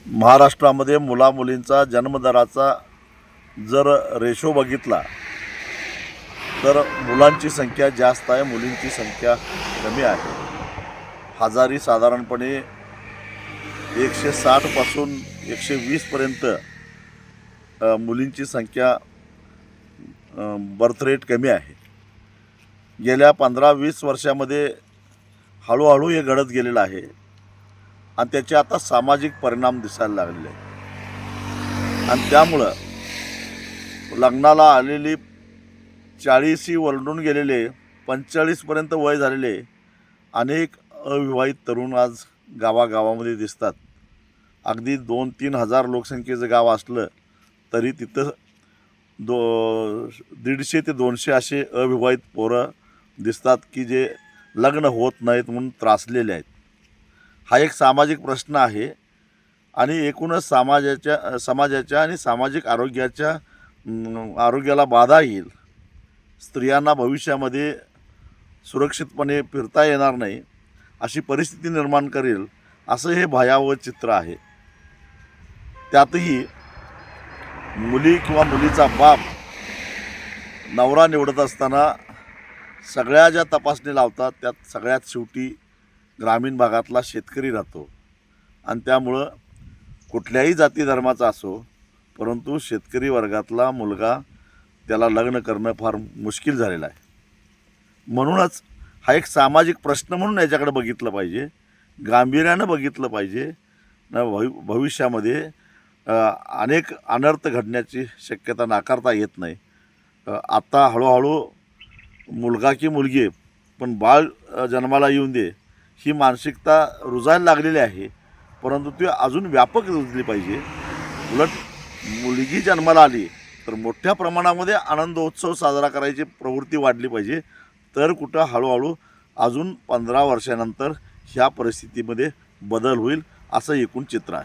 महाराष्ट्रामध्ये मुलामुलींचा जन्मदराचा जर रेशो बघितला तर मुलांची संख्या जास्त आहे, मुलींची संख्या कमी आहे. हजारी साधारणपणे 160 पासून 120 पर्यंत मुलींची संख्या बर्थ रेट कमी आहे. गेल्या 15-20 वर्षामध्ये हळूहळू हे घडत गेलेलं आहे आणि त्याचे आता सामाजिक परिणाम दिसायला लागलेले आहेत. आणि त्यामुळं लग्नाला आलेली 40 ओलांडून गेलेले 45पर्यंत वय झालेले अनेक अविवाहित तरुण आज गावागावामध्ये दिसतात. अगदी 2-3 हजार लोकसंख्येचं गाव असलं तरी तिथं 150 ते 200 असे अविवाहित पोरं दिसतात की जे लग्न होत नाहीत म्हणून त्रासलेले आहेत. हा एक सामाजिक प्रश्न आहे आणि एकूणच समाजाच्या आणि सामाजिक आरोग्याला बाधा येईल. स्त्रियांना भविष्यामध्ये सुरक्षितपणे फिरता येणार नाही अशी परिस्थिती निर्माण करेल असं हे भयावह चित्र आहे. त्यातही मुली किंवा मुलीचा बाप नवरा निवडत असताना सगळ्या ज्या तपासणी लावतात त्यात सगळ्यात शेवटी ग्रामीण भागातला शेतकरी राहतो. आणि त्यामुळं कुठल्याही जाती धर्माचा असो, परंतु शेतकरी वर्गातला मुलगा त्याला लग्न करणं फार मुश्किल झालेलं आहे. म्हणूनच हा एक सामाजिक प्रश्न म्हणून याच्याकडे बघितलं पाहिजे, गांभीर्यानं बघितलं पाहिजे. भविष्यामध्ये अनेक अनर्थ घडण्याची शक्यता नाकारता येत नाही. आता हळूहळू मुलगा की मुलगी पण बाळ जन्माला येऊन दे ही मानसिकता रुजायला लागलेली आहे, परंतु ती अजून व्यापक रुजली पाहिजे. उलट मुलगी जन्माला आली तर मोठ्या प्रमाणामध्ये आनंदोत्सव साजरा करायची प्रवृत्ती वाढली पाहिजे. तर कुठं हळूहळू अजून 15 वर्षानंतर ह्या परिस्थितीमध्ये बदल होईल असं एकूण चित्र आहे.